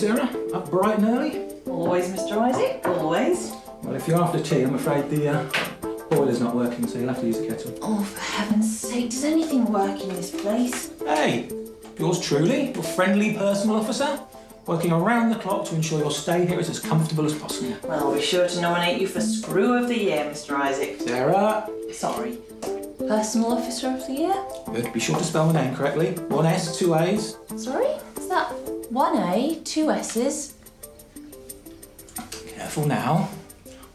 Sarah? Up bright and early? Always, Mr. Isaac, always. Well, if you're after tea, I'm afraid the boiler's not working, so you'll have to use the kettle. Oh, for heaven's sake, does anything work in this place? Hey, yours truly, your friendly personal officer, working around the clock to ensure your stay here is as comfortable as possible. Well, I'll be sure to nominate you for Screw of the Year, Mr. Isaac. Sarah! Sorry. Personal Officer of the Year? Good, be sure to spell my name correctly. 1 S, 2 A's. Sorry? Is that 1 A, 2 S's? Careful now,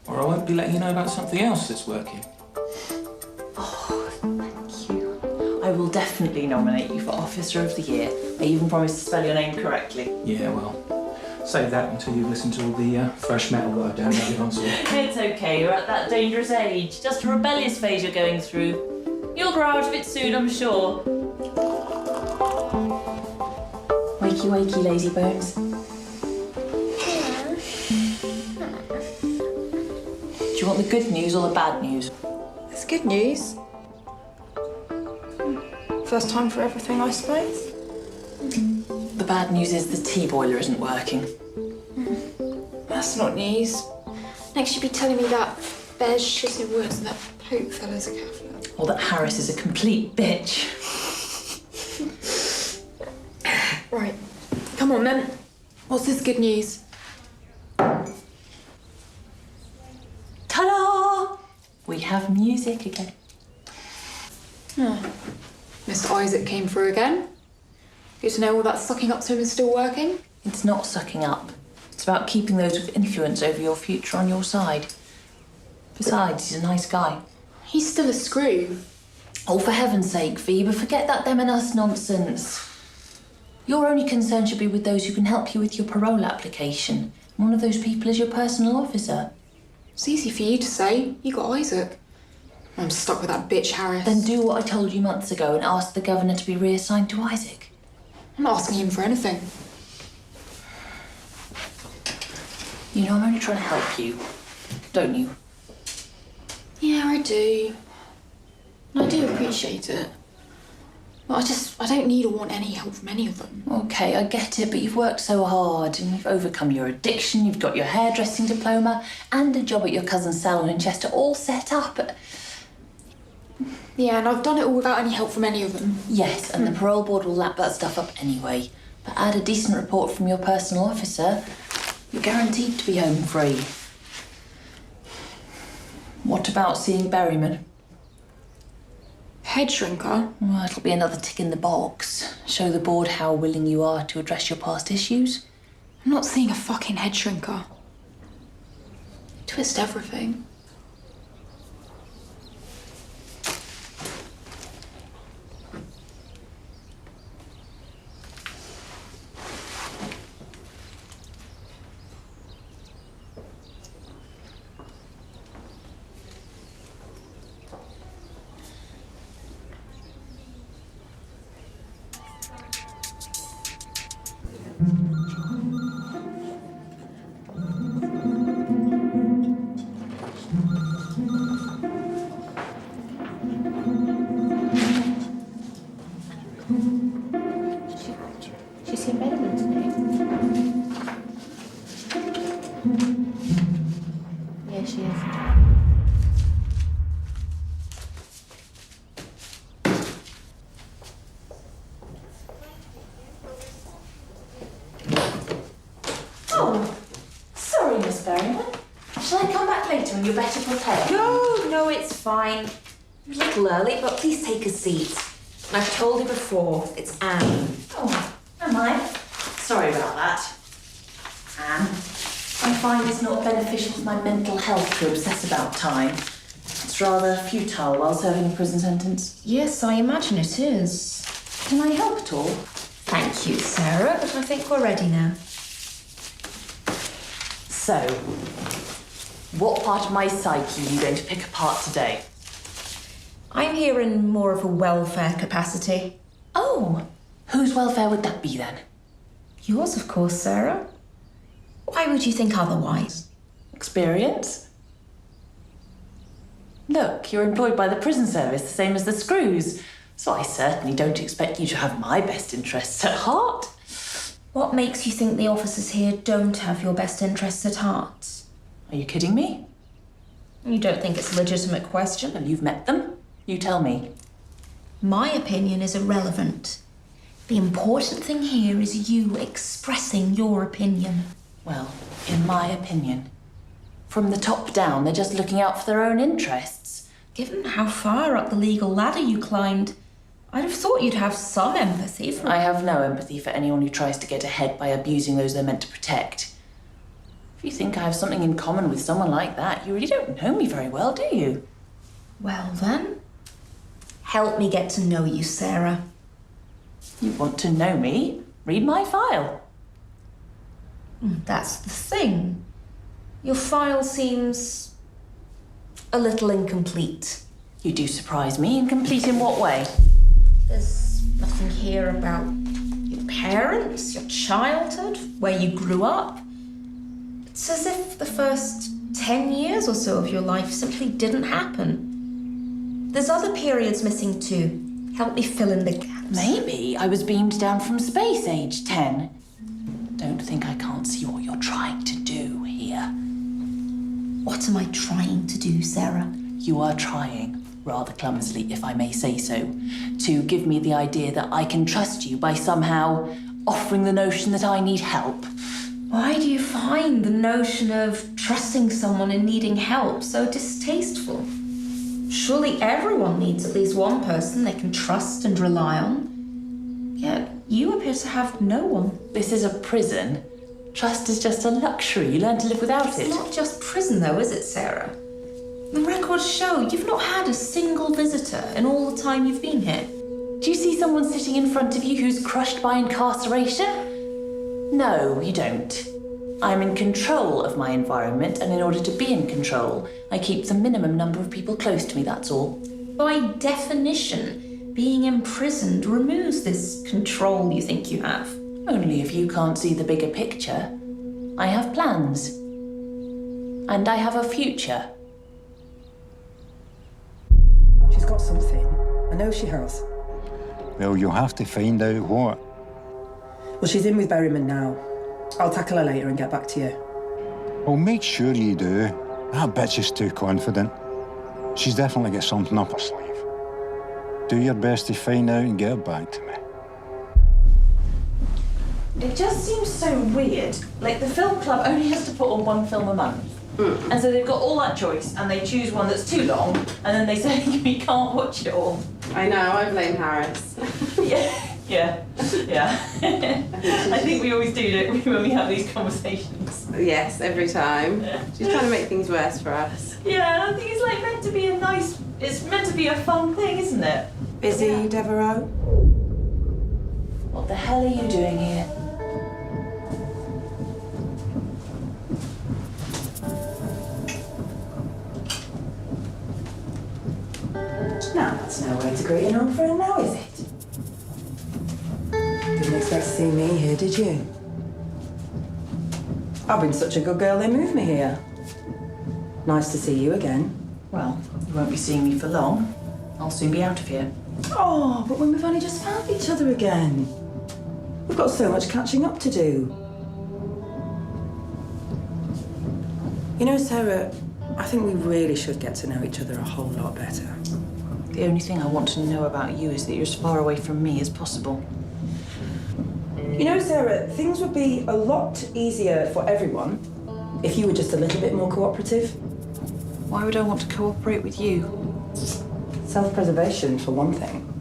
or I won't be letting you know about something else that's working. Oh, thank you. I will definitely nominate you for Officer of the Year. I even promise to spell your name correctly. Yeah, well, save that until you've listened to all the fresh metal that I've downloaded on Sawyer. It's okay, you're at that dangerous age. Just a rebellious phase you're going through. You'll grow out of it soon, I'm sure. Wakey, wakey, lazy bones. Do you want the good news or the bad news? It's good news. First time for everything, I suppose. The bad news is the tea boiler isn't working. That's not news. Next you'd be telling me that Bear's shitting words and that Pope fella's a Catholic. Or that Harris is a complete bitch. Right. Come on then. What's this good news? Ta-da! We have music again. Mr. Isaac came through again. Good to know all that sucking up to him is still working. It's not sucking up. It's about keeping those with influence over your future on your side. Besides, he's a nice guy. He's still a screw. Oh, for heaven's sake, Phoebe, forget that them and us nonsense. Your only concern should be with those who can help you with your parole application. One of those people is your personal officer. It's easy for you to say. You got Isaac. I'm stuck with that bitch Harris. Then do what I told you months ago and ask the governor to be reassigned to Isaac. I'm not asking him for anything. You know I'm only trying to help you, don't you? Yeah, I do. I do appreciate it. But I don't need or want any help from any of them. Okay, I get it, but you've worked so hard and you've overcome your addiction, you've got your hairdressing diploma and a job at your cousin's salon in Chester all set up. Yeah, and I've done it all without any help from any of them. Yes, and the parole board will lap that stuff up anyway. But add a decent report from your personal officer, you're guaranteed to be home free. What about seeing Berryman? Head shrinker? Well, it'll be another tick in the box. Show the board how willing you are to address your past issues. I'm not seeing a fucking head shrinker. Twist everything. She's seen Berryman today. Yeah, she is. Oh, sorry, Miss Berryman. Shall I come back later when you're better prepared? No, it's fine. You're a little early, but please take a seat. I've told you before, it's Anne. Oh, am I? Sorry about that. Anne, I find it's not beneficial for my mental health to obsess about time. It's rather futile while serving a prison sentence. Yes, I imagine it is. Can I help at all? Thank you, Sarah, but I think we're ready now. So, what part of my psyche are you going to pick apart today? I'm here in more of a welfare capacity. Oh, whose welfare would that be then? Yours, of course, Sarah. Why would you think otherwise? Experience? Look, you're employed by the prison service, the same as the screws. So I certainly don't expect you to have my best interests at heart. What makes you think the officers here don't have your best interests at heart? Are you kidding me? You don't think it's a legitimate question? Well, you've met them. You tell me. My opinion is irrelevant. The important thing here is you expressing your opinion. Well, in my opinion, from the top down, they're just looking out for their own interests. Given how far up the legal ladder you climbed, I'd have thought you'd have some empathy for... I have no empathy for anyone who tries to get ahead by abusing those they're meant to protect. If you think I have something in common with someone like that, you really don't know me very well, do you? Well then, help me get to know you, Sarah. You want to know me? Read my file. That's the thing. Your file seems a little incomplete. You do surprise me. Incomplete in what way? There's nothing here about your parents, your childhood, where you grew up. It's as if the first 10 years or so of your life simply didn't happen. There's other periods missing too. Help me fill in the gaps. Maybe I was beamed down from space, age 10. Don't think I can't see what you're trying to do here. What am I trying to do, Sarah? You are trying, rather clumsily, if I may say so, to give me the idea that I can trust you by somehow offering the notion that I need help. Why do you find the notion of trusting someone and needing help so distasteful? Surely everyone needs at least one person they can trust and rely on. Yet you appear to have no one. This is a prison. Trust is just a luxury. You learn to live without it. It's not just prison though, is it, Sarah? The records show you've not had a single visitor in all the time you've been here. Do you see someone sitting in front of you who's crushed by incarceration? No, you don't. I'm in control of my environment, and in order to be in control, I keep the minimum number of people close to me, that's all. By definition, being imprisoned removes this control you think you have. Only if you can't see the bigger picture. I have plans. And I have a future. She's got something. I know she has. Well, you'll have to find out what. Well, she's in with Berryman now. I'll tackle her later and get back to you. Well, make sure you do. That bitch is too confident. She's definitely got something up her sleeve. Do your best to find out and get it back to me. It just seems so weird. Like, the film club only has to put on one film a month. And so they've got all that choice, and they choose one that's too long, and then they say we can't watch it all. I know, I blame Harris. Yeah. I think we always do, don't we, when we have these conversations? Yes, every time. She's trying to make things worse for us. Yeah, I think it's like meant to be it's meant to be a fun thing, isn't it? Busy, Devereaux? What the hell are you doing here? No, that's no way to greet an old friend now, is it? Didn't expect to see me here, did you? I've been such a good girl, they moved me here. Nice to see you again. Well, you won't be seeing me for long. I'll soon be out of here. Oh, but when we've only just found each other again. We've got so much catching up to do. You know, Sarah, I think we really should get to know each other a whole lot better. The only thing I want to know about you is that you're as far away from me as possible. You know, Sarah, things would be a lot easier for everyone if you were just a little bit more cooperative. Why would I want to cooperate with you? Self-preservation, for one thing.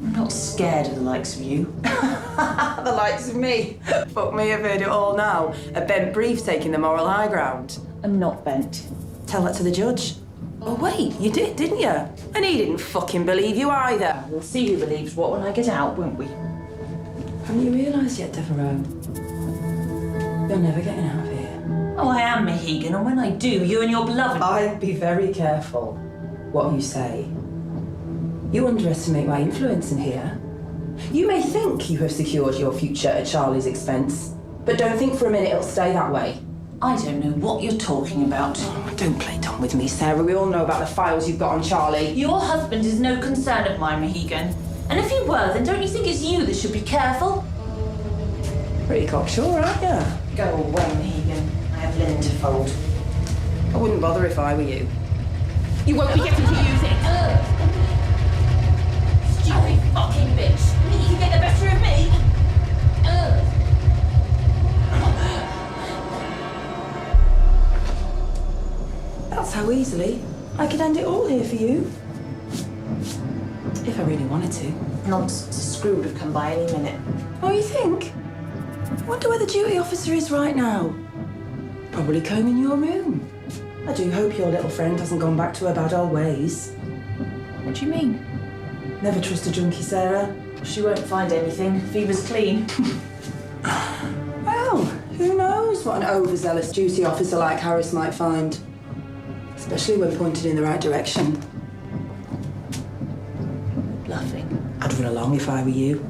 I'm not scared of the likes of you. The likes of me. Fuck me, I've heard it all now. A bent brief taking the moral high ground. I'm not bent. Tell that to the judge. Oh, wait, you did, didn't you? And he didn't fucking believe you either. We'll see who believes what when I get out, won't we? Haven't you realised yet, Devereaux? You're never getting out of here. Oh, I am Mohegan, and when I do, you and your beloved... I'd be very careful what you say. You underestimate my influence in here. You may think you have secured your future at Charlie's expense, but don't think for a minute it'll stay that way. I don't know what you're talking about. Oh, don't play dumb with me, Sarah. We all know about the files you've got on Charlie. Your husband is no concern of mine, Mohegan. And if he were, then don't you think it's you that should be careful? Pretty cocksure, aren't you? Go away, Megan. I have linen to fold. I wouldn't bother if I were you. You won't be getting to use it. Stupid fucking bitch. You can get the better of me. That's how easily I could end it all here for you. If I really wanted to. Nonsense. A screw would have come by any minute. Oh, you think? Wonder where the duty officer is right now. Probably combing your room. I do hope your little friend hasn't gone back to her bad old ways. What do you mean? Never trust a junkie, Sarah. She won't find anything. Fever's clean. Well, who knows what an overzealous duty officer like Harris might find. Especially when pointed in the right direction. Bluffing. I'd run along if I were you.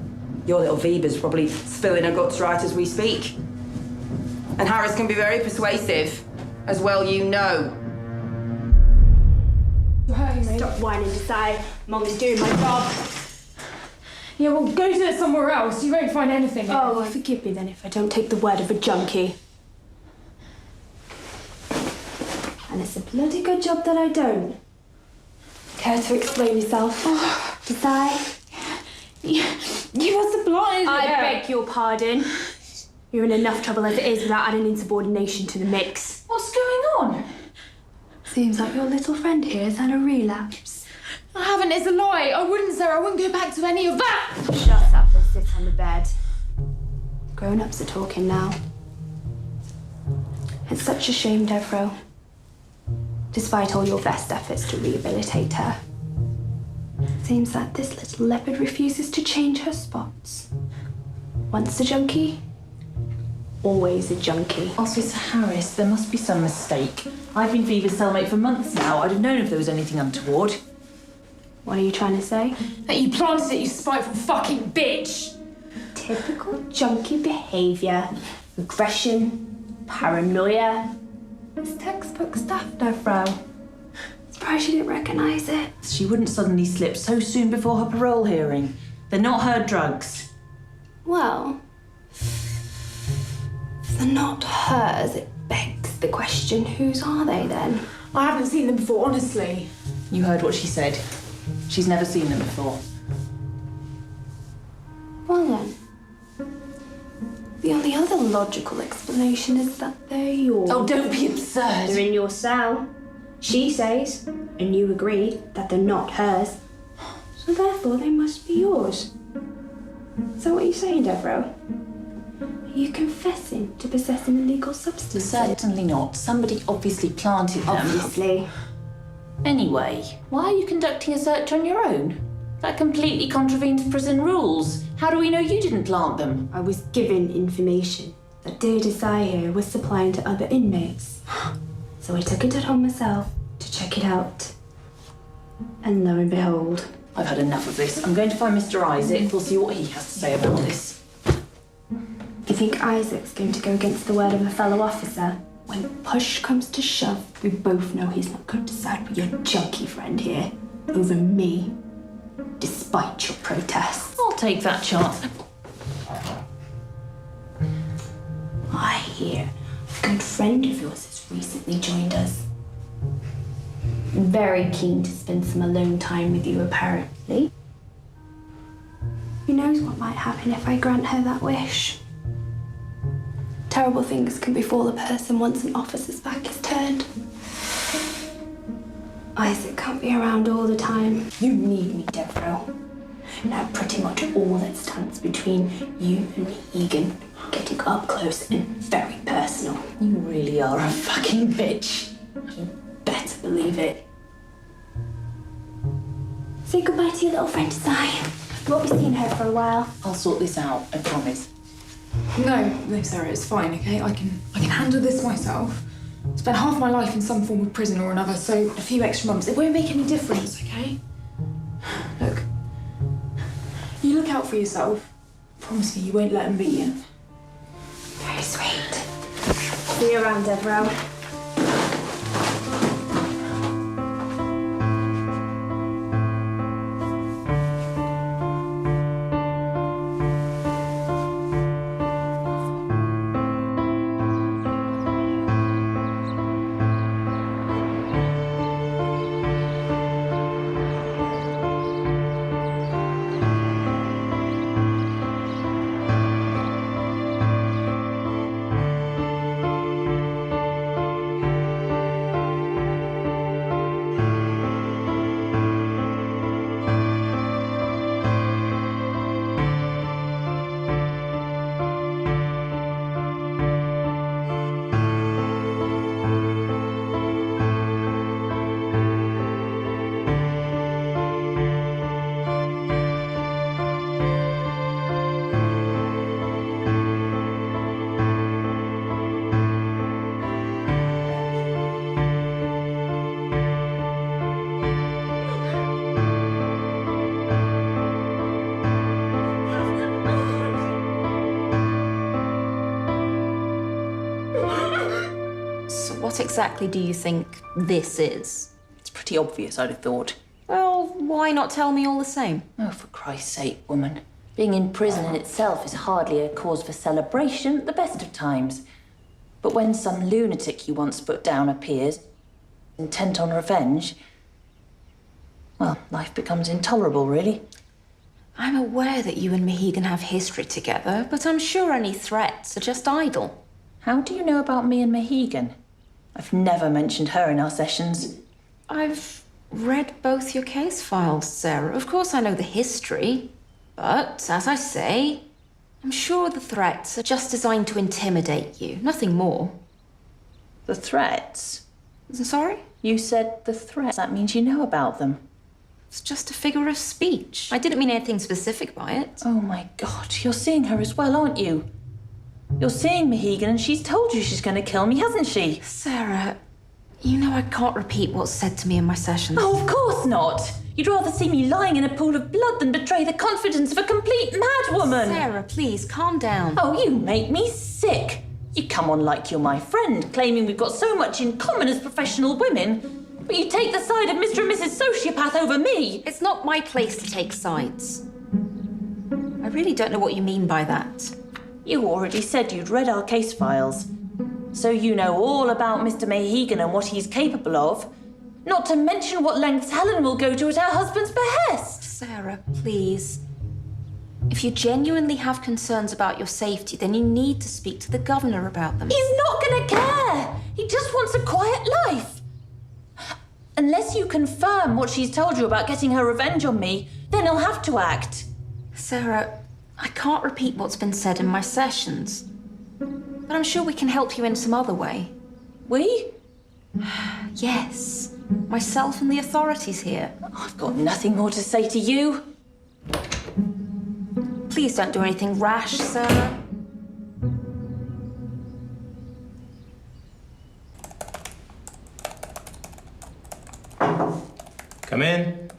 Your little Viva's probably spilling her guts right as we speak. And Harris can be very persuasive, as well you know. You're hurting me. Stop whining, decide. Mum's doing my job. Yeah, well, go do it somewhere else. You won't find anything. Oh, well, forgive me then if I don't take the word of a junkie. And it's a bloody good job that I don't. Care to explain yourself? Decide. You wasn't blind. I beg your pardon. You're in enough trouble as it is without adding insubordination to the mix. What's going on? Seems like your little friend here has had a relapse. I haven't. It's a lie. I wouldn't, Sarah. I wouldn't go back to any of that. Shut up and sit on the bed. Grown-ups are talking now. It's such a shame, Devro. Despite all your best efforts to rehabilitate her. Seems that this little leopard refuses to change her spots. Once a junkie, always a junkie. Officer Harris, there must be some mistake. I've been Fever's cellmate for months now. I'd have known if there was anything untoward. What are you trying to say? That you planted it, you spiteful fucking bitch. Typical junkie behaviour. Aggression, paranoia. It's textbook stuff, Devro. Surprised you didn't recognise it. She wouldn't suddenly slip so soon before her parole hearing. They're not her drugs. Well, if they're not hers, it begs the question, whose are they then? I haven't seen them before, honestly. You heard what she said. She's never seen them before. Well then, the only other logical explanation is that they're yours. Oh, don't be absurd. They're in your cell. She says, and you agree, that they're not hers. So therefore they must be yours. So what are you saying, Devro? Are you confessing to possessing illegal substances? Certainly not. Somebody obviously planted them. Obviously. Anyway, why are you conducting a search on your own? That completely contravenes prison rules. How do we know you didn't plant them? I was given information that dear Dossier was supplying to other inmates. So I took it at home myself to check it out. And lo and behold. I've had enough of this. I'm going to find Mr. Isaac. We'll see what he has to say about this. You think Isaac's going to go against the word of a fellow officer? When push comes to shove, we both know he's not going to side with your junkie friend here over me, despite your protests. I'll take that chance. I hear a good friend of yours has recently joined us. Very keen to spend some alone time with you, apparently. Who knows what might happen if I grant her that wish? Terrible things can befall a person once an officer's back is turned. Isaac can't be around all the time. You need me, Devro. Now pretty much all that stands between you and me, Egan, getting up close and very personal. You really are a fucking bitch. You better believe it. Say goodbye to your little friend, Sawyer. You won't be seeing her for a while. I'll sort this out, I promise. No, Sarah, it's fine, okay? I can handle this myself. Spent half my life in some form of prison or another, so a few extra months, it won't make any difference, okay? Look, you look out for yourself. Promise me you won't let him beat you. Very sweet. See you around, Devro. exactly do you think this is? It's pretty obvious, I'd have thought. Well, why not tell me all the same? Oh, for Christ's sake, woman. Being in prison in itself is hardly a cause for celebration at the best of times. But when some lunatic you once put down appears, intent on revenge, well, life becomes intolerable, really. I'm aware that you and Mohegan have history together, but I'm sure any threats are just idle. How do you know about me and Mohegan? I've never mentioned her in our sessions. I've read both your case files, Sarah. Of course I know the history, but as I say, I'm sure the threats are just designed to intimidate you, nothing more. The threats? Sorry? You said the threats. That means you know about them. It's just a figure of speech. I didn't mean anything specific by it. Oh my God, you're seeing her as well, aren't you? You're seeing Mohegan and she's told you she's going to kill me, hasn't she? Sarah, you know I can't repeat what's said to me in my sessions. Oh, of course not. You'd rather see me lying in a pool of blood than betray the confidence of a complete madwoman. Sarah, please, calm down. Oh, you make me sick. You come on like you're my friend, claiming we've got so much in common as professional women, but you take the side of Mr. and Mrs. Sociopath over me. It's not my place to take sides. I really don't know what you mean by that. You already said you'd read our case files, so you know all about Mr. Mohegan and what he's capable of, not to mention what lengths Helen will go to at her husband's behest. Sarah, please. If you genuinely have concerns about your safety, then you need to speak to the governor about them. He's not gonna care. He just wants a quiet life. Unless you confirm what she's told you about getting her revenge on me, then he'll have to act. Sarah, I can't repeat what's been said in my sessions, but I'm sure we can help you in some other way. We? Yes, myself and the authorities here. I've got nothing more to say to you. Please don't do anything rash, Sarah. Come in.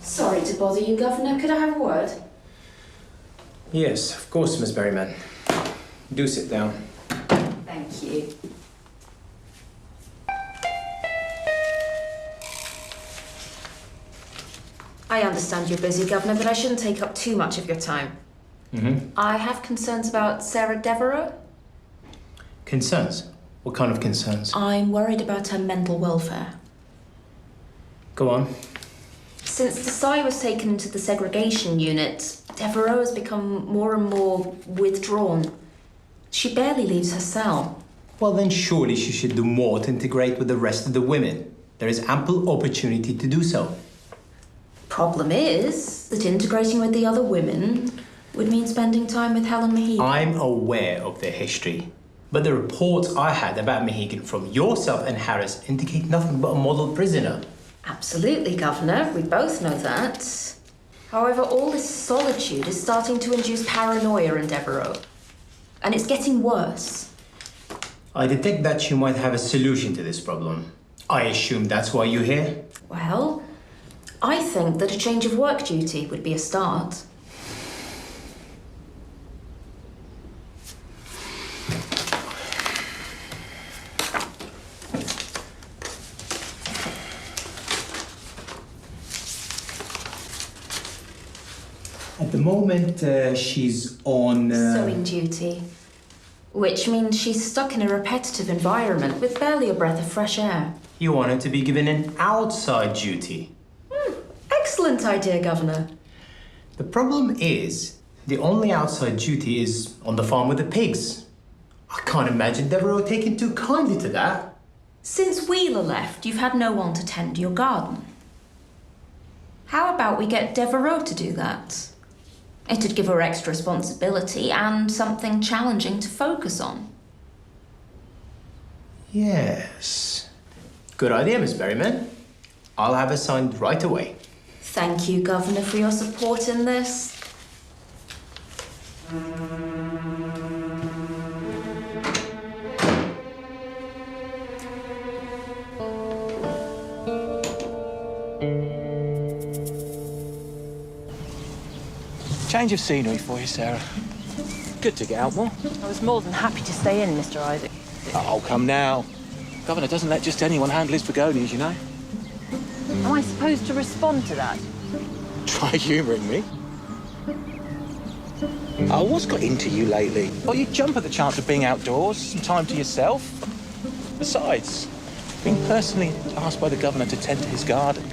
Sorry to bother you, Governor. Could I have a word? Yes, of course, Miss Berryman. Do sit down. Thank you. I understand you're busy, Governor, but I shouldn't take up too much of your time. I have concerns about Sarah Devereaux. Concerns? What kind of concerns? I'm worried about her mental welfare. Go on. Since Dossier was taken into the segregation unit, Devereaux has become more and more withdrawn. She barely leaves her cell. Well, then surely she should do more to integrate with the rest of the women. There is ample opportunity to do so. Problem is that integrating with the other women would mean spending time with Helen Mohegan. I'm aware of their history, but the reports I had about Mohegan from yourself and Harris indicate nothing but a model prisoner. Absolutely, Governor. We both know that. However, all this solitude is starting to induce paranoia in Devereaux. And it's getting worse. I detect that you might have a solution to this problem. I assume that's why you're here? Well, I think that a change of work duty would be a start. At the moment, she's on... Sewing duty. Which means she's stuck in a repetitive environment with barely a breath of fresh air. You want her to be given an outside duty. Excellent idea, Governor. The problem is, the only outside duty is on the farm with the pigs. I can't imagine Devereaux taking too kindly to that. Since Wheeler left, you've had no one to tend your garden. How about we get Devereaux to do that? It'd give her extra responsibility and something challenging to focus on. Yes. Good idea, Miss Berryman. I'll have her signed right away. Thank you, Governor, for your support in this. Change of scenery for you, Sarah. Good to get out more. I was more than happy to stay in, Mr. Isaac. Oh, come now. Governor doesn't let just anyone handle his begonias, you know. Am I supposed to respond to that? Try humouring me. Oh, what's got into you lately? Well, you jump at the chance of being outdoors, some time to yourself. Besides, being personally asked by the governor to tend to his garden.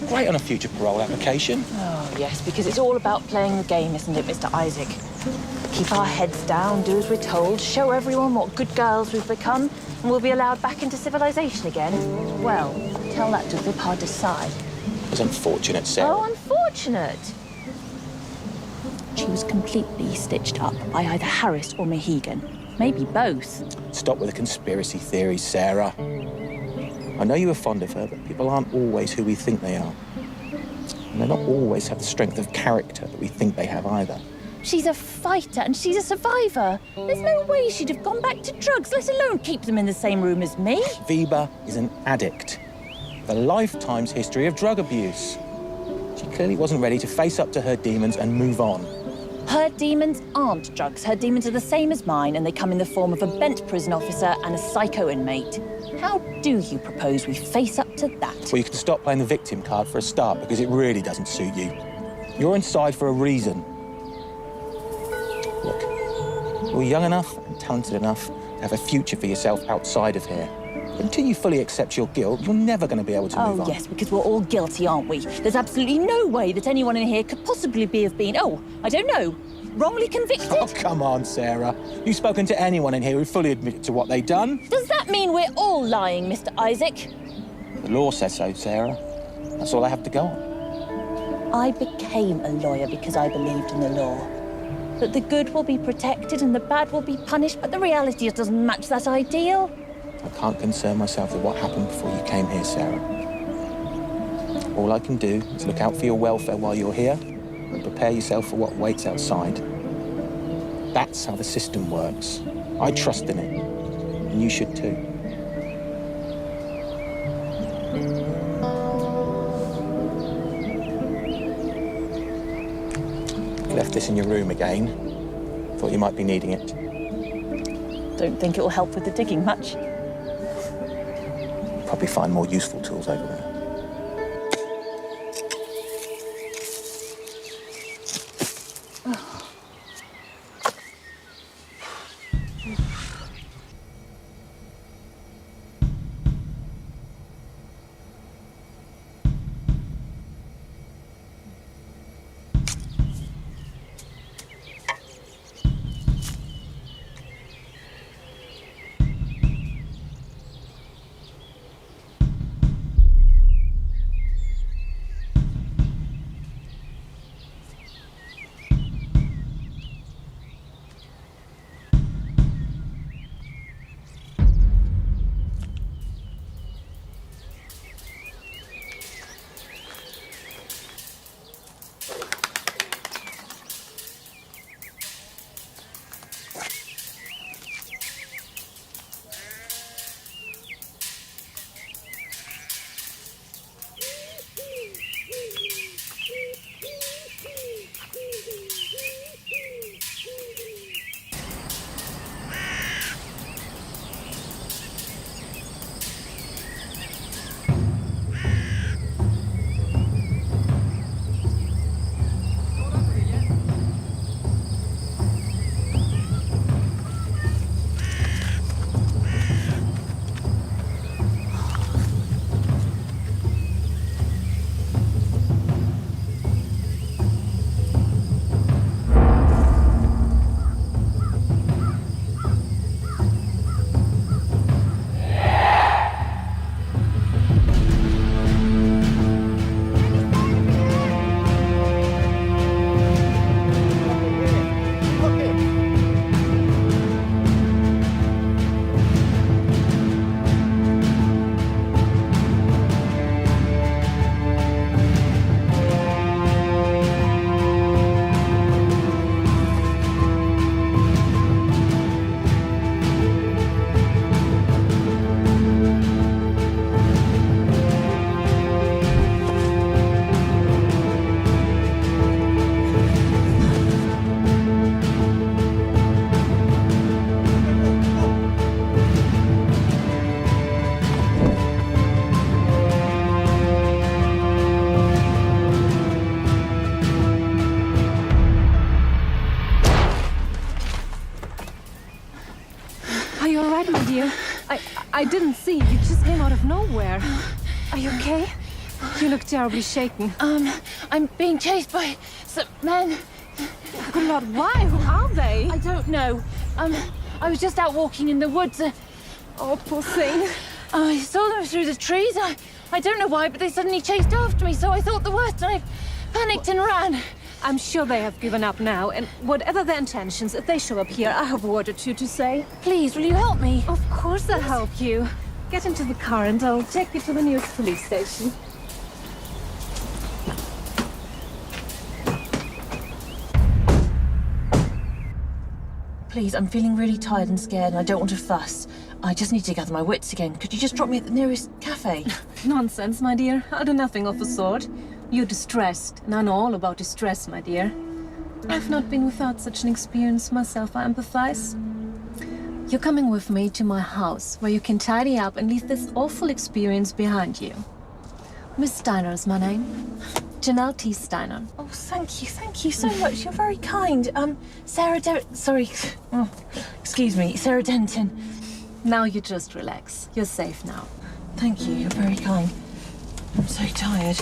Great on a future parole application. Oh, yes, because it's all about playing the game, isn't it, Mr. Isaac? Keep our heads down, do as we're told, show everyone what good girls we've become, and we'll be allowed back into civilization again. Well, tell that to Vipar Desai. It was unfortunate, Sarah. Oh, unfortunate. She was completely stitched up by either Harris or Mohegan. Maybe both. Stop with the conspiracy theories, Sarah. I know you were fond of her, but people aren't always who we think they are. And they don't always have the strength of character that we think they have either. She's a fighter and she's a survivor. There's no way she'd have gone back to drugs, let alone keep them in the same room as me. Viba is an addict with a lifetime's history of drug abuse. She clearly wasn't ready to face up to her demons and move on. Her demons aren't drugs. Her demons are the same as mine, and they come in the form of a bent prison officer and a psycho inmate. How do you propose we face up to that? Well, you can stop playing the victim card for a start, because it really doesn't suit you. You're inside for a reason. Look, you're young enough and talented enough to have a future for yourself outside of here. But until you fully accept your guilt, you're never going to be able to move on. Oh, yes, because we're all guilty, aren't we? There's absolutely no way that anyone in here could possibly have been, I don't know, wrongly convicted. Oh, come on, Sarah. You've spoken to anyone in here who fully admitted to what they've done? Does that mean we're all lying, Mr. Isaac? The law says so, Sarah. That's all I have to go on. I became a lawyer because I believed in the law. That the good will be protected and the bad will be punished, but the reality just doesn't match that ideal. I can't concern myself with what happened before you came here, Sarah. All I can do is look out for your welfare while you're here and prepare yourself for what waits outside. That's how the system works. I trust in it, and you should too. Left this in your room again. Thought you might be needing it. Don't think it will help with the digging much. Probably find more useful tools over there. I didn't see. You just came out of nowhere. Are you okay? You look terribly shaken. I'm being chased by some men. Good Lord, why? Who are they? I don't know. I was just out walking in the woods. Oh, poor thing. I saw them through the trees. I don't know why, but they suddenly chased after me, so I thought the worst, and I panicked and ran. I'm sure they have given up now, and whatever their intentions, if they show up here, I have a word or two to say. Please, will you help me? Of course I'll help you. Get into the car and I'll take you to the nearest police station. Please, I'm feeling really tired and scared, and I don't want to fuss. I just need to gather my wits again. Could you just drop me at the nearest cafe? Nonsense, my dear. I'll do nothing of the sort. You're distressed, and I know all about distress, my dear. I've not been without such an experience myself, I empathize. You're coming with me to my house, where you can tidy up and leave this awful experience behind you. Miss Steiner is my name. Janelle T. Steiner. Oh, thank you so much. You're very kind. Sarah excuse me, Sarah Denton. Now you just relax. You're safe now. Thank you, you're very kind. I'm so tired.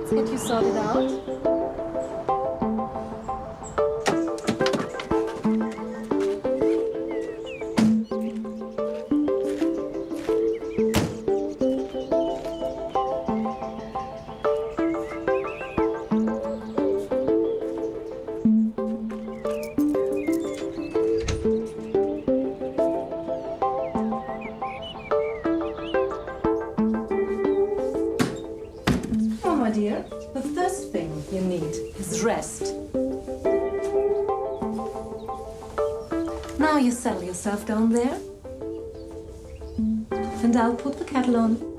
Get you sorted out. My dear, the first thing you need is rest. Now you settle yourself down there, and I'll put the kettle on.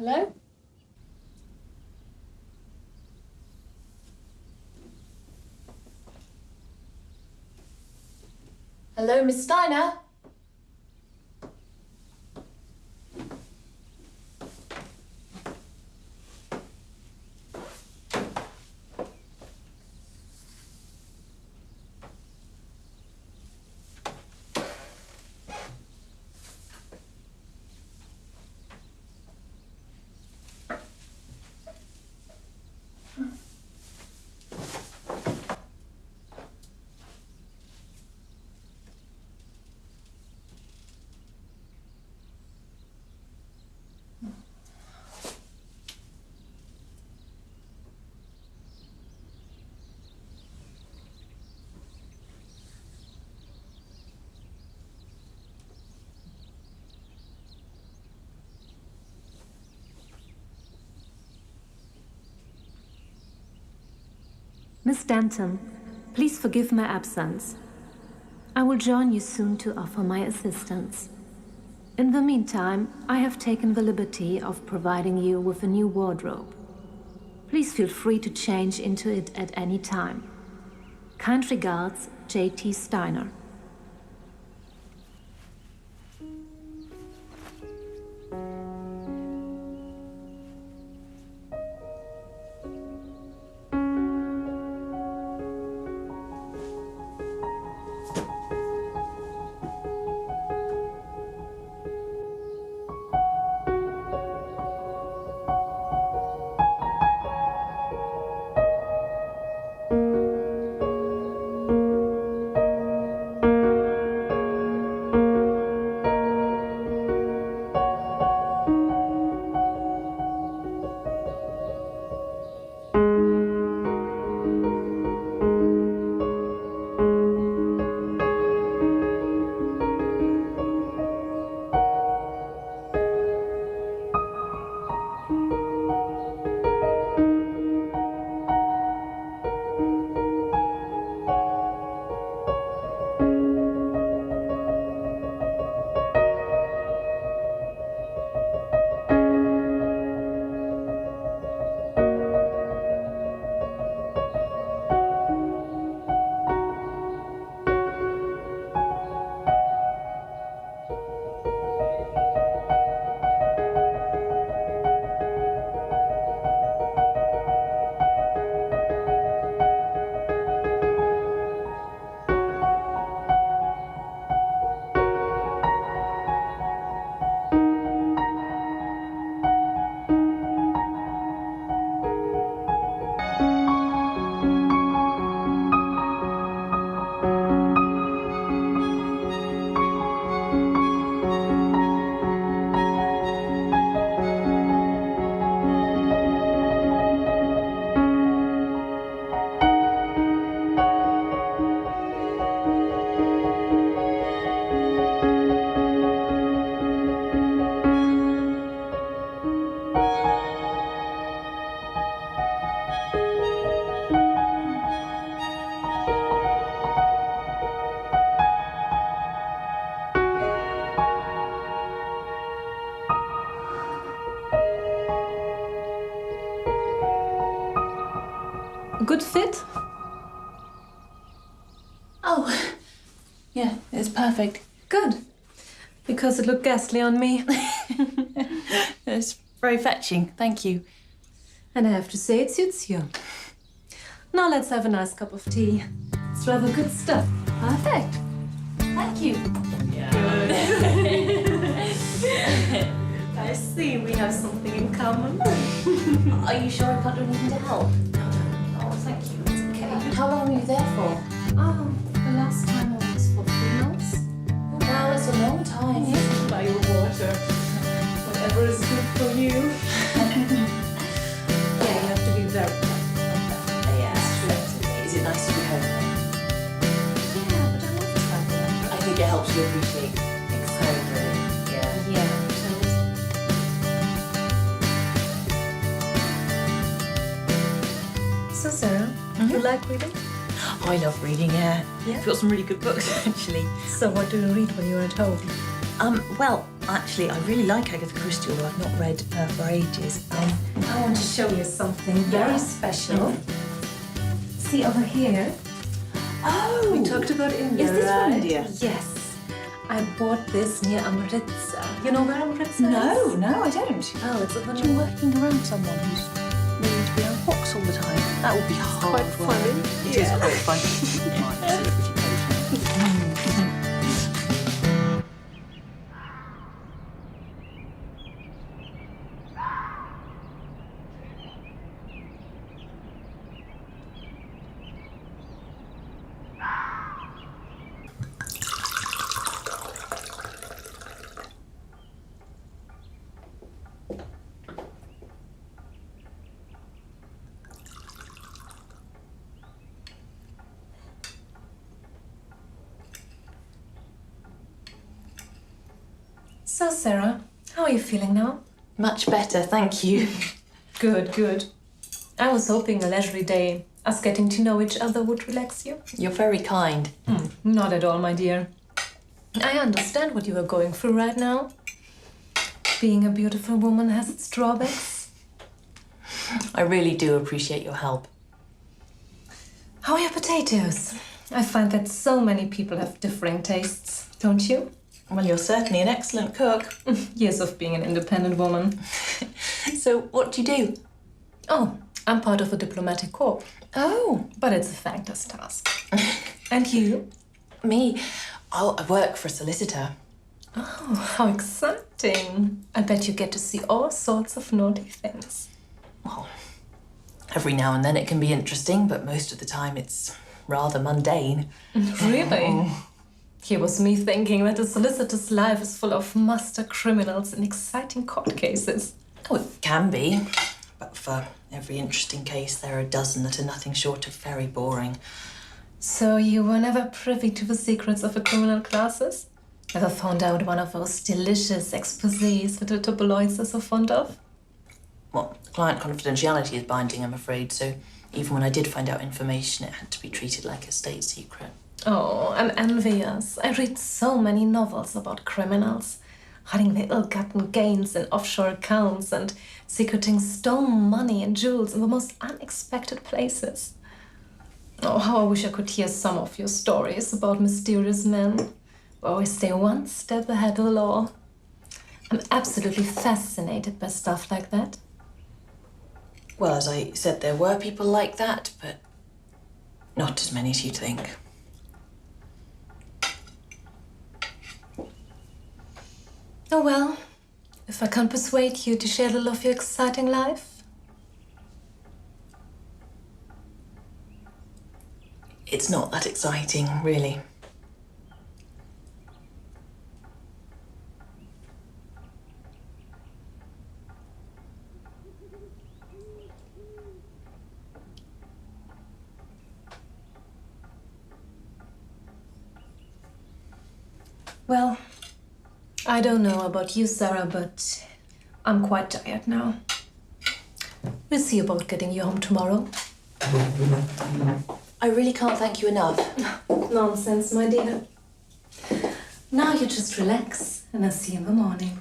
Hello? Hello, Miss Steiner? Miss Denton, please forgive my absence. I will join you soon to offer my assistance. In the meantime, I have taken the liberty of providing you with a new wardrobe. Please feel free to change into it at any time. Kind regards, J.T. Steiner. Good fit? Oh, yeah, it's perfect. Good. Because it looked ghastly on me. It's very fetching, thank you. And I have to say, it suits you. Now let's have a nice cup of tea. It's rather good stuff. Perfect. Thank you. I see we have something in common. Are you sure I can't do anything to help? Oh, thank you. It's okay. How long were you there for? The last time I was for 3 months. Oh, wow, that's a long time. Yes, buy your water. Whatever is good for you. Yeah, you have to be very careful like that. Yeah, that's true. Is it nice to be home? Yeah, but I love traveling. I think it helps you appreciate things home, really. Yeah. Yeah, So, Sarah, you like reading? Oh, I love reading, yeah. Yeah? I've got some really good books, actually. So what do you read when you're at home? Well, Actually, I really like Agatha Christie, although I've not read her for ages. I want to show you something very special. See over here? Oh! We talked about India, Is this from right? India? Yes. I bought this near Amritsar. You know where Amritsar No, is? no, I don't. Oh, it's when you're working around someone who's needing to be on a box all the time. That would be hard quite work. funny. It is quite fun. So, Sarah, how are you feeling now? Much better, thank you. Good, good. I was hoping a leisurely day, us getting to know each other, would relax you. You're very kind. Not at all, my dear. I understand what you are going through right now. Being a beautiful woman has its drawbacks. I really do appreciate your help. How are your potatoes? I find that so many people have differing tastes, don't you? Well, you're certainly an excellent cook. Years of being an independent woman. So, what do you do? Oh, I'm part of a diplomatic corps. Oh. But it's a thankless task. And you? Me? Oh, I work for a solicitor. Oh, how exciting. I bet you get to see all sorts of naughty things. Well, every now and then it can be interesting, but most of the time it's rather mundane. Really? Here was me thinking that a solicitor's life is full of master criminals and exciting court cases. Oh, it can be. But for every interesting case, there are a dozen that are nothing short of very boring. So you were never privy to the secrets of the criminal classes? Never found out one of those delicious exposés that the tabloids are so fond of? Well, client confidentiality is binding, I'm afraid, so even when I did find out information, it had to be treated like a state secret. Oh, I'm envious. I read so many novels about criminals, hiding their ill-gotten gains in offshore accounts and secreting stolen money and jewels in the most unexpected places. Oh, how I wish I could hear some of your stories about mysterious men who always stay one step ahead of the law. I'm absolutely fascinated by stuff like that. Well, as I said, there were people like that, but not as many as you'd think. Oh well, if I can't persuade you to share a little of your exciting life. It's not that exciting, really. Well, I don't know about you, Sarah, but I'm quite tired now. We'll see about getting you home tomorrow. I really can't thank you enough. Nonsense, my dear. Now you just relax, and I'll see you in the morning.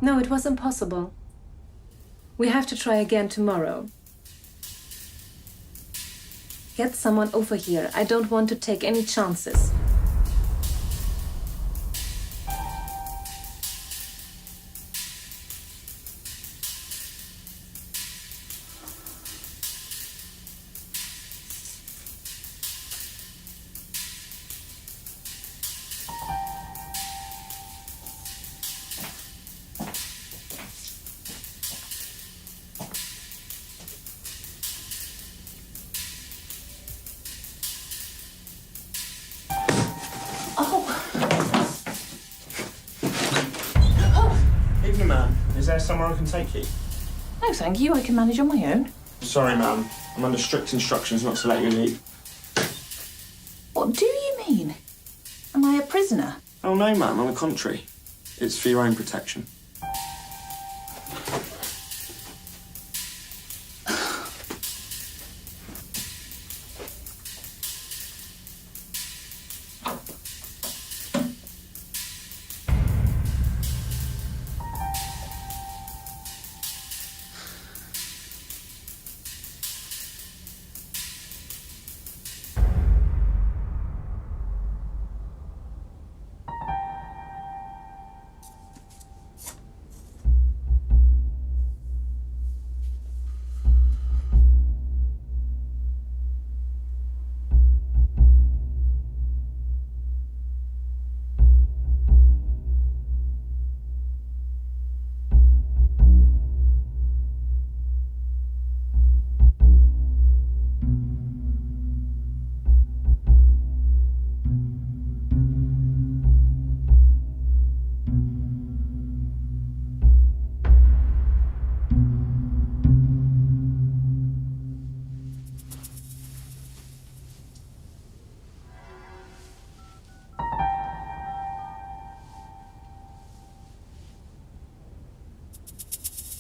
No, it was impossible. We have to try again tomorrow. Get someone over here. I don't want to take any chances. there somewhere I can take you? No, thank you. I can manage on my own. Sorry, ma'am. I'm under strict instructions not to let you leave. What do you mean? Am I a prisoner? Oh, no, ma'am. On the contrary. It's for your own protection.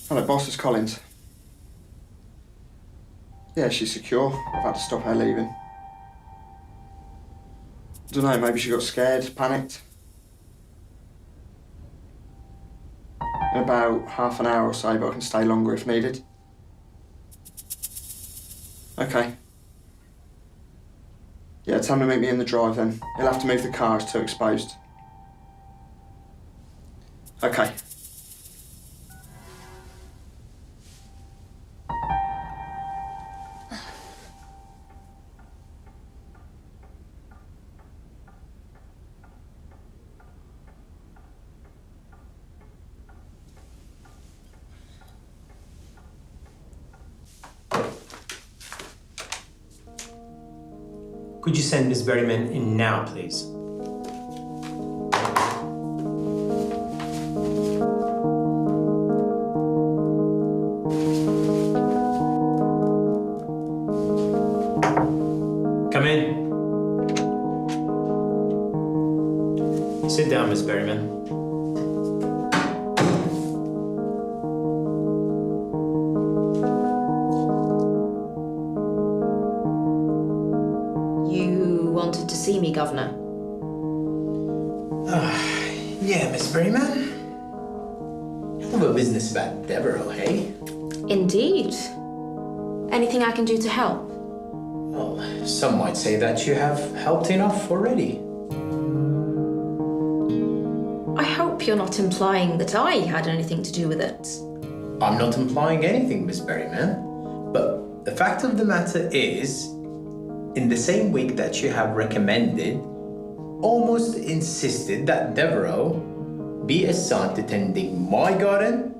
Hello, boss, it's Collins. Yeah, she's secure. I've had to stop her leaving. Don't know, maybe she got scared, panicked. In about half an hour or so, but I can stay longer if needed. Okay. Yeah, tell him to meet me in the drive then. He'll have to move the car, it's too exposed. Okay. Could you send Miss Berryman in now, please? Come in. Sit down, Miss Berryman. See me, Governor. Yeah, Miss Berryman. Have a business about Devereaux, hey? Indeed. Anything I can do to help? Well, some might say that you have helped enough already. I hope you're not implying that I had anything to do with it. I'm not implying anything, Miss Berryman. But the fact of the matter is, in the same week that you have recommended, almost insisted that Devereaux be assigned to tending my garden,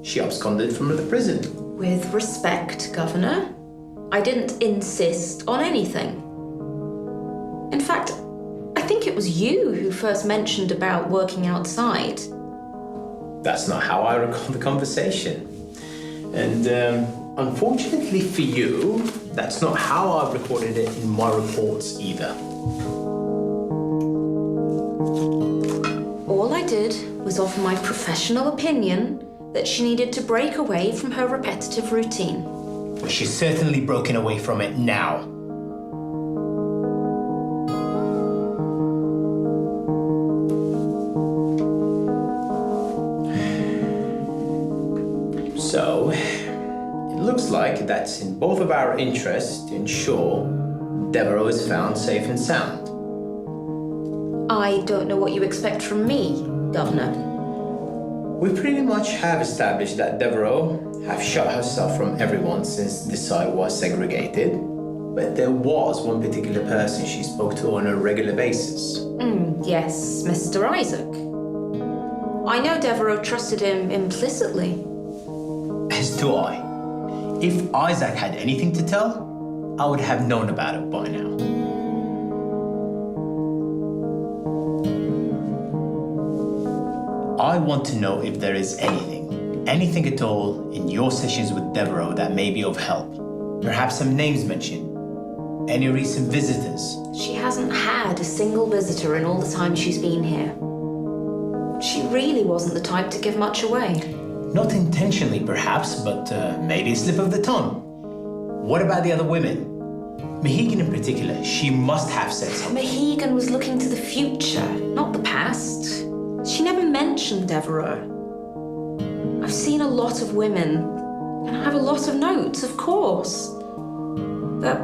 she absconded from the prison. With respect, Governor, I didn't insist on anything. In fact, I think it was you who first mentioned about working outside. That's not how I recall the conversation. And unfortunately for you, that's not how I've recorded it in my reports either. All I did was offer my professional opinion that she needed to break away from her repetitive routine. Well, she's certainly broken away from it now. So, it looks like that's in both of our interests to ensure Devereaux is found safe and sound. I don't know what you expect from me, Governor. We pretty much have established that Devereaux have shut herself from everyone since the site was segregated. But there was one particular person she spoke to on a regular basis. Yes, Mr. Isaac. I know Devereaux trusted him implicitly. As do I. If Isaac had anything to tell, I would have known about it by now. I want to know if there is anything, anything at all in your sessions with Devereaux that may be of help? Perhaps some names mentioned? Any recent visitors? She hasn't had a single visitor in all the time she's been here. She really wasn't the type to give much away. Not intentionally, perhaps, but maybe a slip of the tongue. What about the other women? Mohegan in particular, she must have said something. Mohegan was looking to the future, not the past. She never mentioned Devereaux. I've seen a lot of women, and I have a lot of notes, of course. But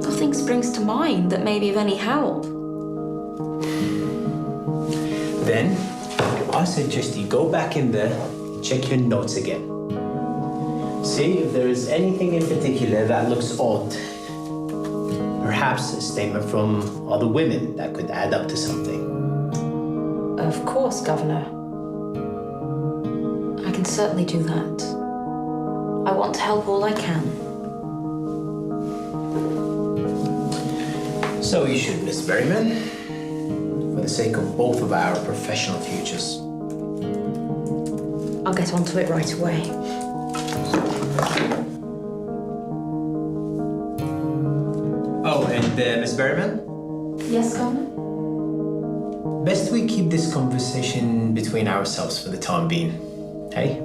nothing springs to mind that may be of any help. Then, I suggest you go back in there, check your notes again. See if there is anything in particular that looks odd. Perhaps a statement from other women that could add up to something. Of course, Governor. I can certainly do that. I want to help all I can. So you should, Miss Berryman, for the sake of both of our professional futures. I'll get onto it right away. Oh, and Miss Berryman? Yes, Governor? Best we keep this conversation between ourselves for the time being, hey?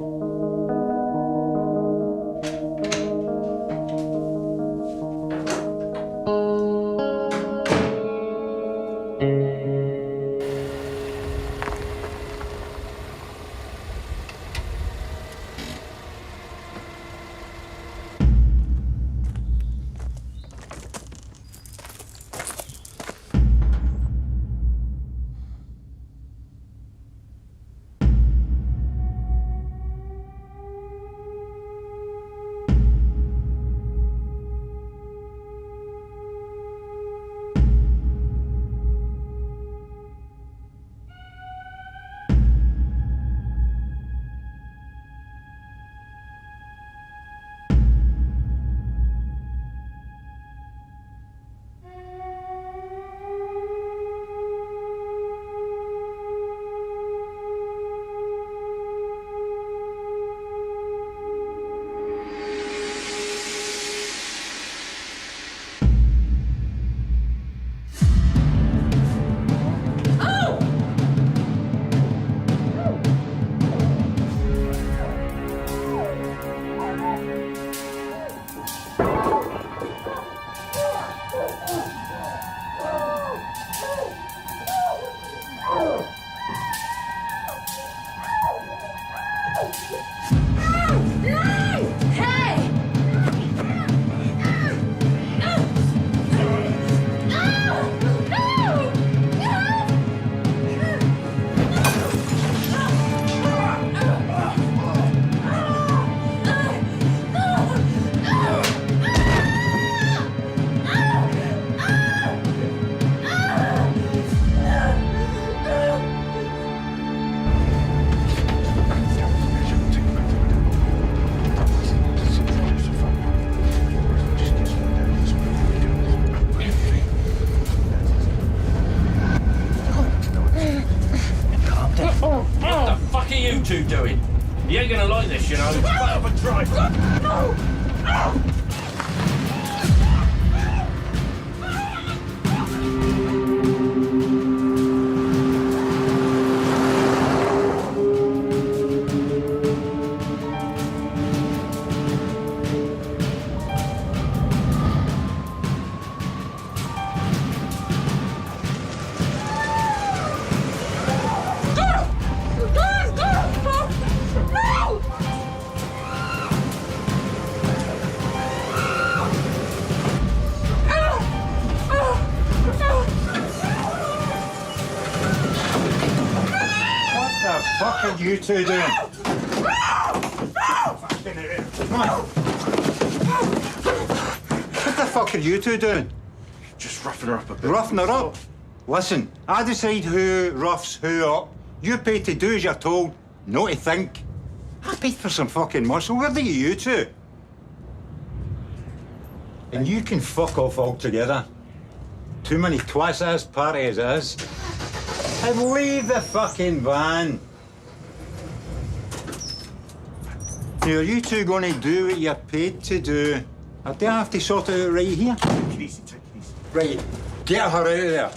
two doing? You ain't gonna like this, you know. It's part of a drive. No! No! What are you two doing? Come on. What the fuck are you two doing? Just roughing her up a bit. Roughing her up? Listen, I decide who roughs who up. You pay to do as you're told, not to think. I paid for some fucking muscle. Where do you two? And you can fuck off altogether. Too many twats-ass parties as. And leave the fucking van. Now, are you two going to do what you're paid to do? Or do I have to sort it out right here? Take it easy, take it easy. Right, get her out of there.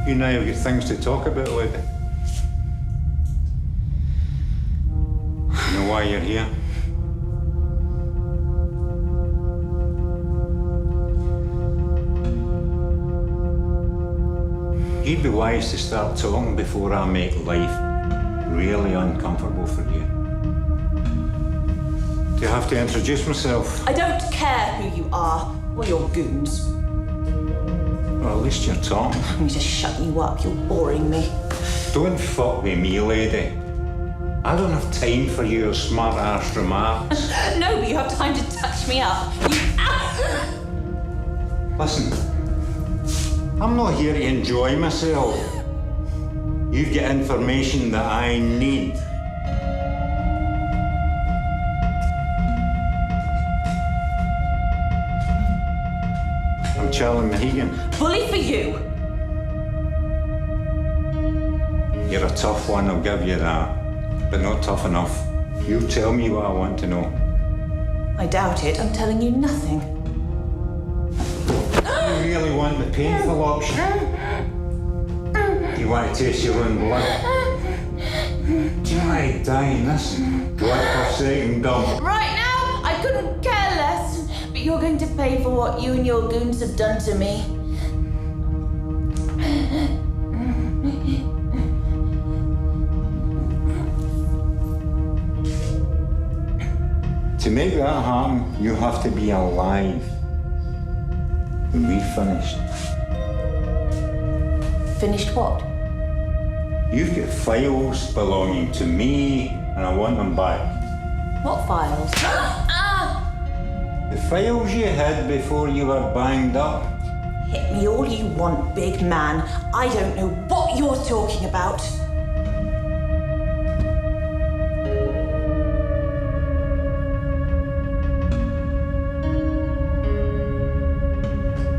You now have your things to talk about, lady. You know why you're here? You'd be wise to start talking before I make life really uncomfortable for you. Do you have to introduce myself? I don't care who you are or your goons. Well, at least you're talking. Let me just shut you up. You're boring me. Don't fuck with me, lady. I don't have time for your smart-ass remarks. No, but you have time to touch me up. Listen, I'm not here to enjoy myself. You've got information that I need. I'm Charlie Mahegan. Bully for you. You're a tough one, I'll give you that. But not tough enough. You tell me what I want to know. I doubt it. I'm telling you nothing. You really want the painful option? You want to taste your own blood? Do you want to die in this godforsaken dump? Right now, I couldn't care less. But you're going to pay for what you and your goons have done to me. To make that happen, you have to be alive. When we've finished. Finished what? You've got files belonging to me, and I want them back. What files? The files you had before you were banged up. Hit me all you want, big man. I don't know what you're talking about.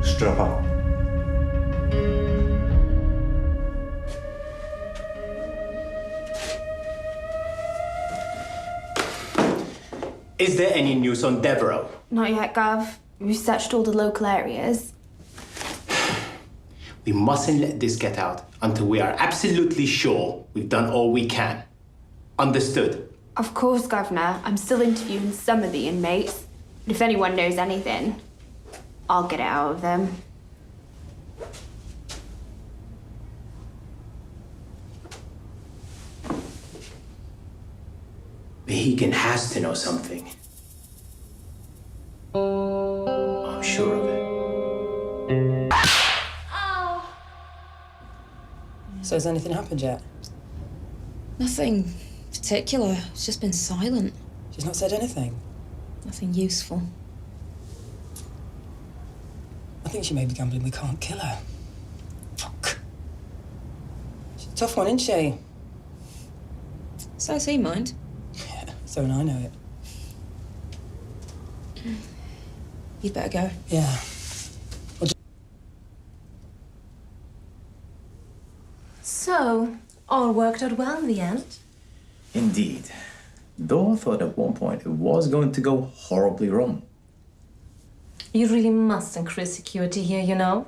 Strap up. Is there any news on Devereaux? Not yet, Gav. We've searched all the local areas. We mustn't let this get out until we are absolutely sure we've done all we can. Understood? Of course, Governor. I'm still interviewing some of the inmates. But if anyone knows anything, I'll get it out of them. Mahegan has to know something. I'm sure of it. So has anything happened yet? Nothing particular. It's just been silent. She's not said anything? Nothing useful. I think she may be gambling we can't kill her. Fuck. She's a tough one, isn't she? So's he, mind. Yeah, so and I know it. You'd better go. Yeah. So, all worked out well in the end? Indeed. Though I thought at one point it was going to go horribly wrong. You really must increase security here, you know?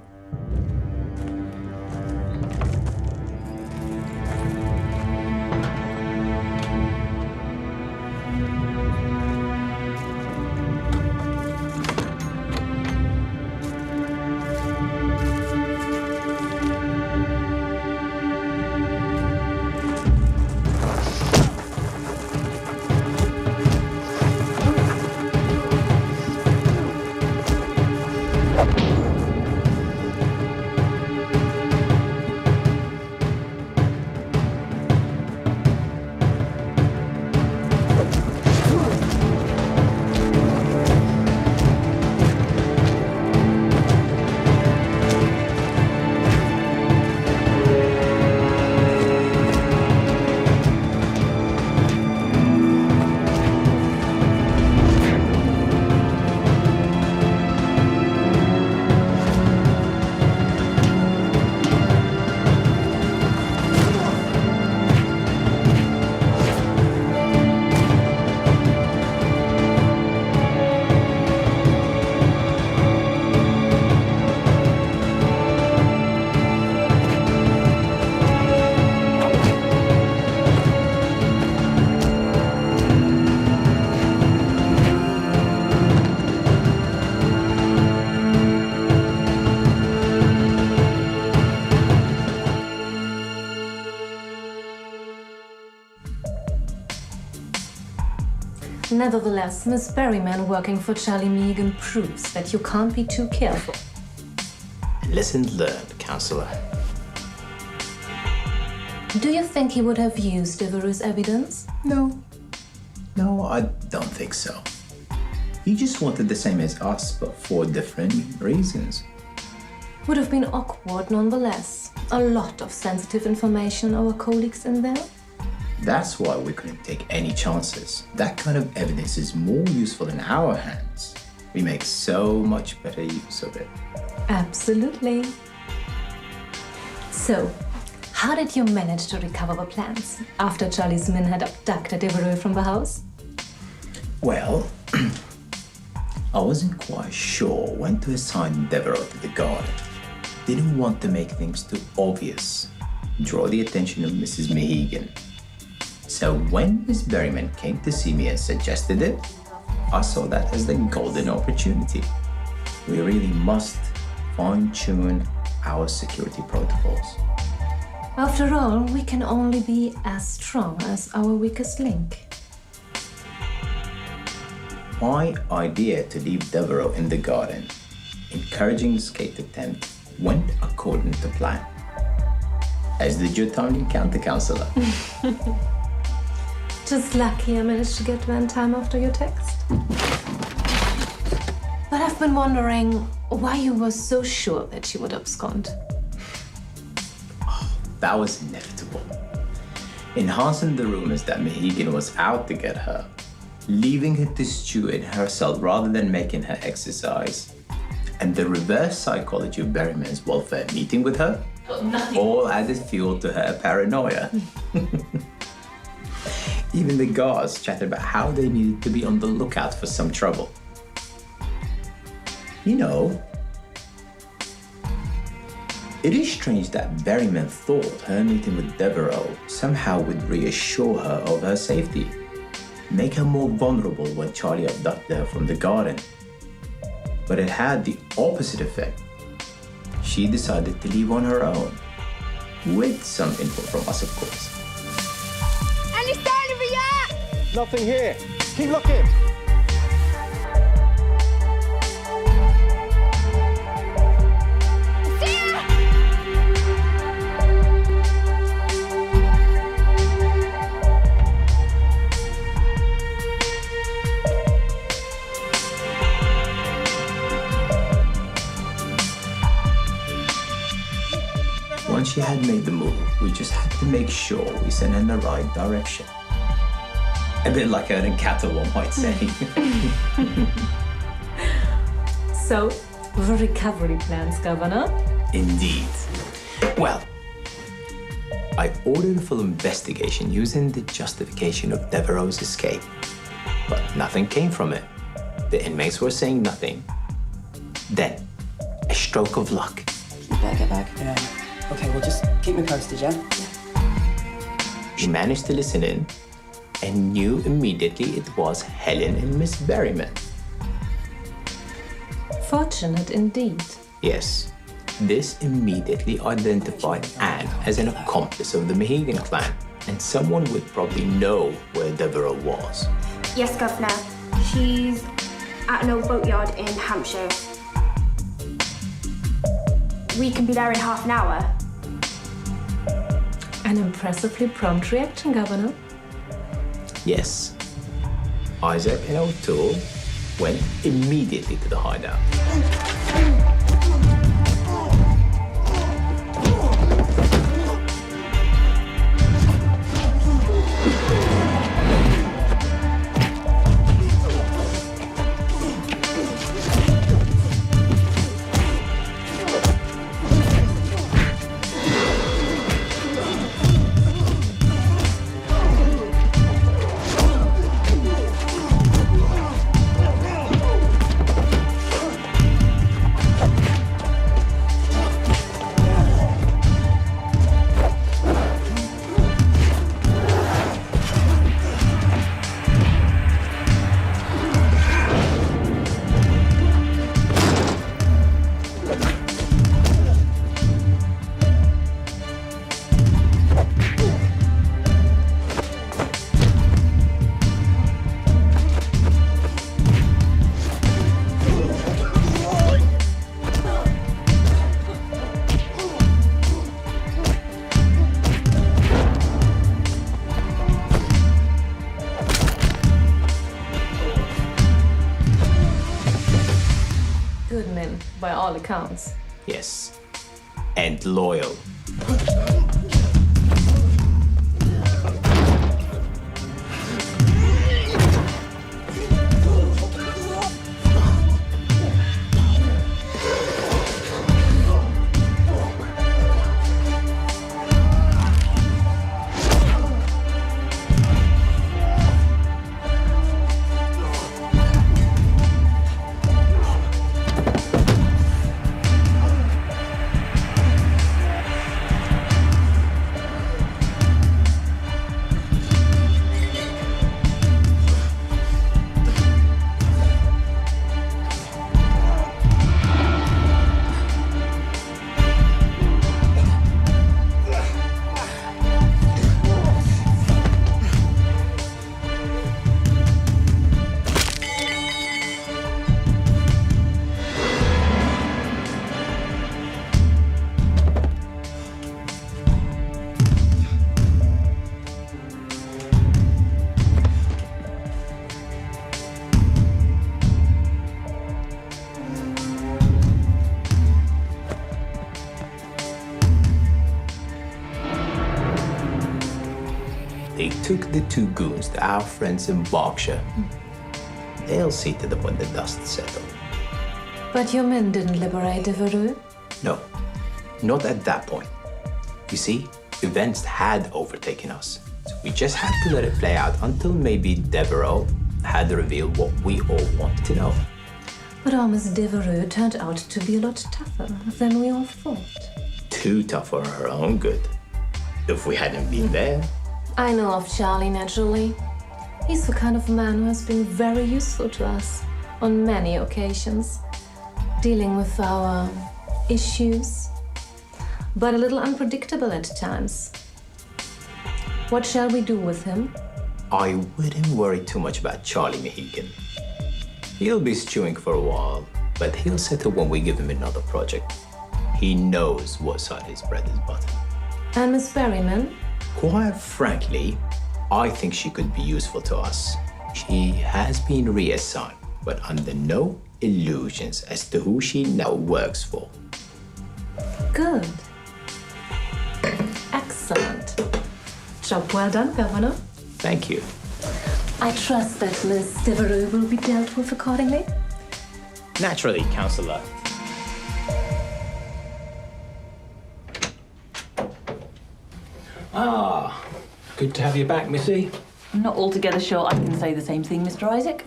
Nevertheless, Miss Berryman working for Charlie Meagan proves that you can't be too careful. Lesson learned, Counselor. Do you think he would have used Devereaux's evidence? No. No, I don't think so. He just wanted the same as us, but for different reasons. Would have been awkward nonetheless. A lot of sensitive information on our colleagues in there. That's why we couldn't take any chances. That kind of evidence is more useful in our hands. We make so much better use of it. Absolutely. So, how did you manage to recover the plans after Charlie's men had abducted Devereaux from the house? Well, I wasn't quite sure when to assign Devereaux to the garden. Didn't want to make things too obvious, draw the attention of Mrs. Meagan. So when Miss Berryman came to see me and suggested it, I saw that as the golden opportunity. We really must fine-tune our security protocols. After all, we can only be as strong as our weakest link. My idea to leave Devereaux in the garden, encouraging the escape attempt, went according to plan. As did your timely encounter, Counselor. Just lucky I managed to get there in time after your text. But I've been wondering why you were so sure that she would abscond. That was inevitable. Enhancing the rumors that Meagan was out to get her, leaving her to stew in herself rather than making her exercise, and the reverse psychology of Berryman's welfare meeting with her, all added fuel to her paranoia. Even the guards chatted about how they needed to be on the lookout for some trouble. You know, it is strange that Berryman thought her meeting with Devereaux somehow would reassure her of her safety, make her more vulnerable when Charlie abducted her from the garden. But it had the opposite effect. She decided to leave on her own, with some input from us, of course. Nothing here. Keep looking. Once she had made the move, we just had to make sure we sent her in the right direction. A bit like herding cattle, one might say. So, the recovery plans, Governor? Indeed. Well, I ordered a full investigation using the justification of Devereaux's escape. But nothing came from it. The inmates were saying nothing. Then, a stroke of luck. You better get back. Yeah. Okay, well, just keep me posted, yeah? She managed to listen in and knew immediately it was Helen and Miss Berryman. Fortunate indeed. Yes, this immediately identified Anne as an accomplice of the Meagan clan and someone would probably know where Devereaux was. Yes, Governor. She's at an old boatyard in Hampshire. We can be there in half an hour. An impressively prompt reaction, Governor. Yes, Isaac and O'Toole went immediately to the hideout. fine, by all accounts. Yes. And loyal. They took the two goons to our friends in Berkshire. They'll see to them when the dust settles. But your men didn't liberate Devereux? No, not at that point. You see, events had overtaken us. So we just had to let it play out until maybe Devereux had revealed what we all wanted to know. But our Miss Devereux turned out to be a lot tougher than we all thought. Too tough for her own good. If we hadn't been there. I know of Charlie, naturally. He's the kind of man who has been very useful to us on many occasions, dealing with our issues, but a little unpredictable at times. What shall we do with him? I wouldn't worry too much about Charlie Mohican. He'll be stewing for a while, but he'll settle when we give him another project. He knows what side his bread is buttered. And Miss Berryman? Quite frankly, I think she could be useful to us. She has been reassigned, but under no illusions as to who she now works for. Good. Excellent. Job well done, Governor. Thank you. I trust that Miss Devereux will be dealt with accordingly. Naturally, Counselor. Ah, good to have you back, Missy. I'm not altogether sure I can say the same thing, Mr. Isaac.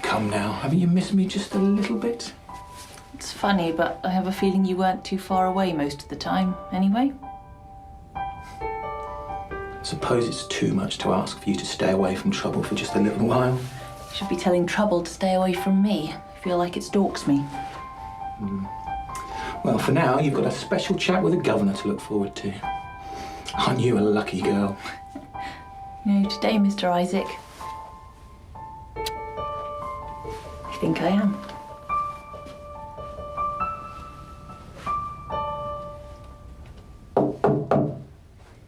Come now, haven't you missed me just a little bit? It's funny, but I have a feeling you weren't too far away most of the time, anyway. I suppose it's too much to ask for you to stay away from trouble for just a little while. You should be telling Trouble to stay away from me. I feel like it stalks me. Well, for now, you've got a special chat with the governor to look forward to. Aren't you a lucky girl? No, today, Mr. Isaac. I think I am.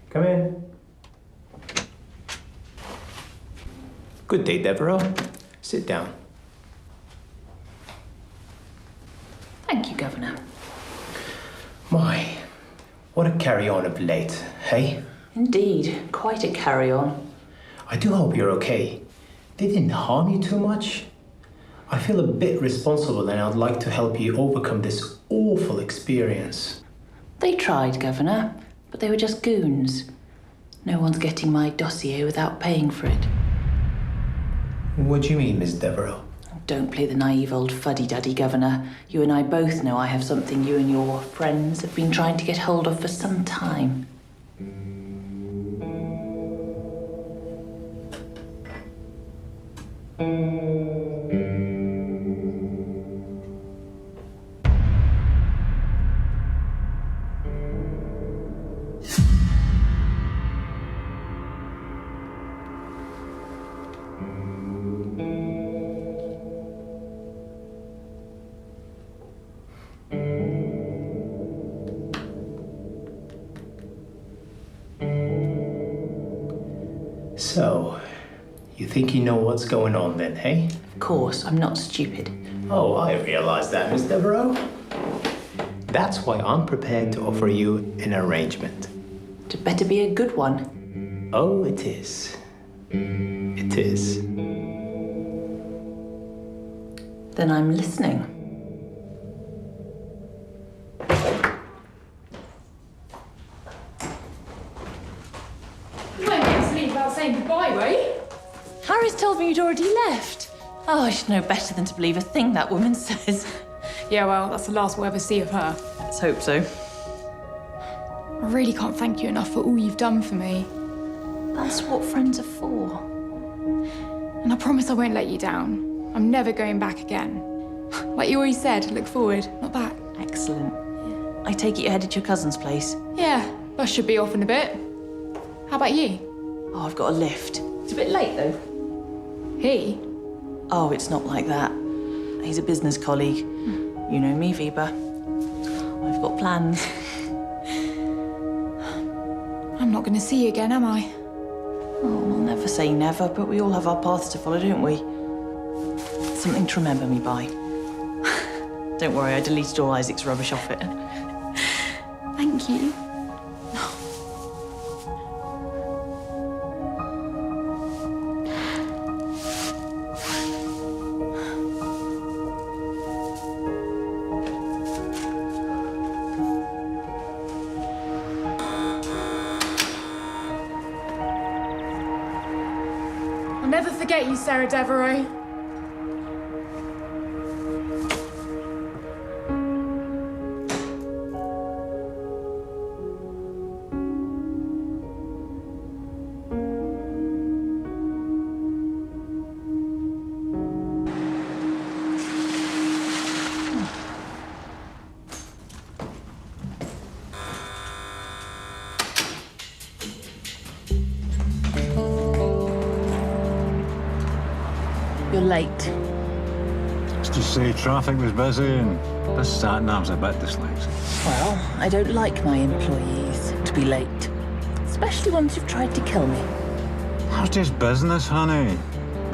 Come in. Good day, Devereux. Sit down. Thank you, Governor. My, what a carry-on of late, hey? Indeed, quite a carry-on. I do hope you're okay. They didn't harm you too much? I feel a bit responsible and I'd like to help you overcome this awful experience. They tried, Governor, but they were just goons. No one's getting my dossier without paying for it. What do you mean, Miss Devereux? Don't play the naive old fuddy-duddy, Governor. You and I both know I have something you and your friends have been trying to get hold of for some time. So, you think you know what's going on then, hey? Of course, I'm not stupid. Oh, I realize that, Miss Devereux. That's why I'm prepared to offer you an arrangement. It better be a good one. Oh, it is. It is. Then I'm listening. You won't get to leave without saying goodbye, Ray. Harry's told me you'd already left. Oh, I should know better than to believe a thing that woman says. Yeah, well, that's the last we'll ever see of her. Let's hope so. I really can't thank you enough for all you've done for me. That's what friends are for. And I promise I won't let you down. I'm never going back again. Like you always said, look forward, not back. Excellent. I take it you're headed to your cousin's place? Yeah, bus should be off in a bit. How about you? Oh, I've got a lift. It's a bit late, though. He? Oh, it's not like that. He's a business colleague. You know me, Viva. I've got plans. I'm not going to see you again, am I? Oh, I'll never say never, but we all have our paths to follow, don't we? Something to remember me by. Don't worry, I deleted all Isaac's rubbish off it. Thank you. I'll never forget you, Sarah Devereaux. You're late. Let's just say traffic was busy and this sat-nav's a bit dyslexic. Well, I don't like my employees to be late. Especially ones who've tried to kill me. That's just business, honey.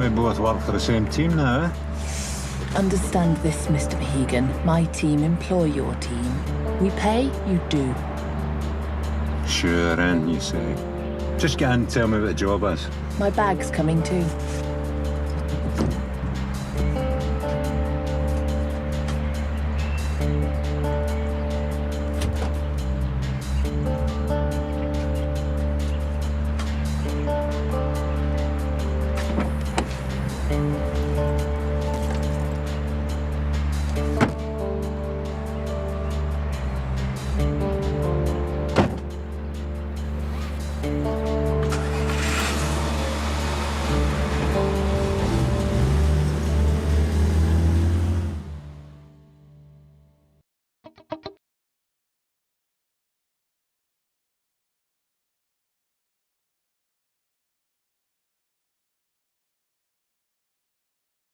We both work for the same team now, eh? Understand this, Mr. Mahegan. My team employ your team. We pay, you do. Sure, in, you say. Just get in and tell me what the job is. My bag's coming too.